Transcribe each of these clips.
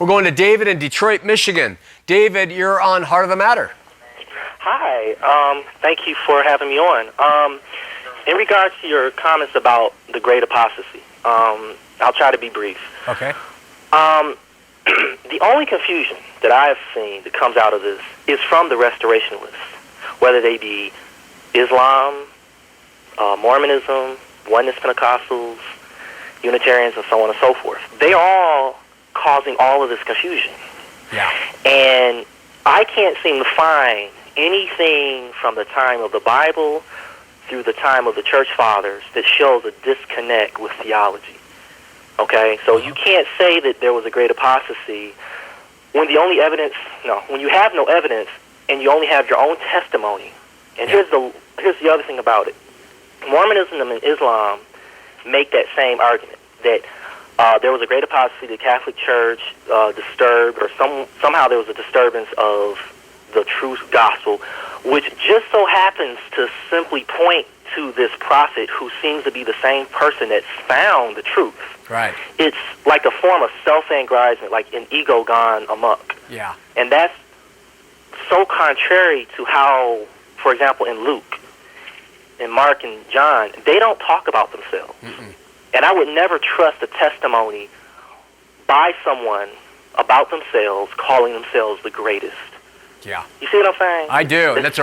We're going to David in Detroit, Michigan. David, you're on Heart of the Matter. Hi. Thank you for having me on. In regards to your comments about the great apostasy, I'll try to be brief. Okay. The only confusion that I've seen that comes out of this is from the Restorationists, whether they be Islam, Mormonism, Oneness Pentecostals, Unitarians, and so on and so forth. They are all causing all of this confusion. Yeah. And I can't seem to find anything from the time of the Bible through the time of the Church Fathers that shows a disconnect with theology. Okay? So you can't say that there was a great apostasy when the only evidence, when you have no evidence and you only have your own testimony. And here's the other thing about it. Mormonism and Islam make that same argument, that there was a great apostasy, the Catholic Church disturbed, or somehow there was a disturbance of the true gospel, which just so happens to simply point to this prophet who seems to be the same person that's found the truth. Right. It's like a form of self-aggrandizement, like an ego gone amok. Yeah. And that's so contrary to how, for example, in Luke, in Mark and John, they don't talk about themselves. Mm-mm. And I would never trust a testimony by someone about themselves calling themselves the greatest. Yeah. You see what I'm saying? I do. And that's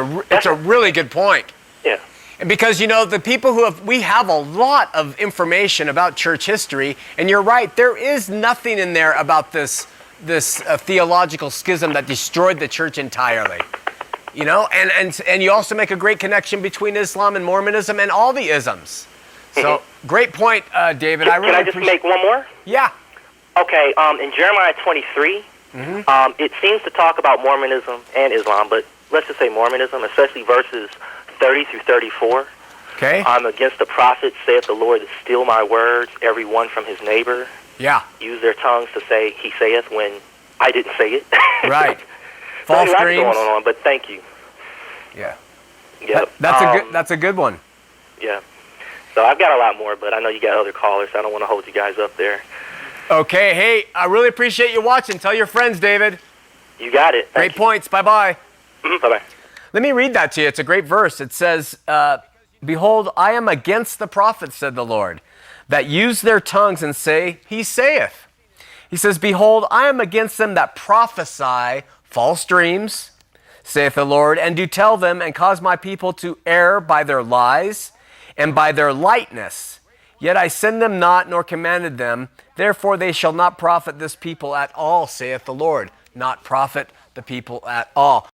a really good point. Yeah. And because, the people we have a lot of information about church history, and you're right, there is nothing in there about this theological schism that destroyed the church entirely. And you also make a great connection between Islam and Mormonism and all the isms. So, great point, David. Can I just make one more? Yeah. Okay, in Jeremiah 23, it seems to talk about Mormonism and Islam, but let's just say Mormonism, especially verses 30 through 34. Okay. I'm against the prophet, saith the Lord, that steal my words, every one from his neighbor. Yeah. Use their tongues to say, he saith, when I didn't say it. Right. False dreams. That's going on, but thank you. Yeah. Yep. That's a good one. Yeah. So I've got a lot more, but I know you got other callers, so I don't want to hold you guys up there. Okay. Hey, I really appreciate you watching. Tell your friends, David. You got it. Great points. Bye-bye. Bye-bye. Let me read that to you. It's a great verse. It says, Behold, I am against the prophets, said the Lord, that use their tongues and say, he saith. He says, Behold, I am against them that prophesy false dreams, saith the Lord, and do tell them, and cause my people to err by their lies and by their lightness. Yet I send them not, nor commanded them. Therefore they shall not profit this people at all, saith the Lord. Not profit the people at all.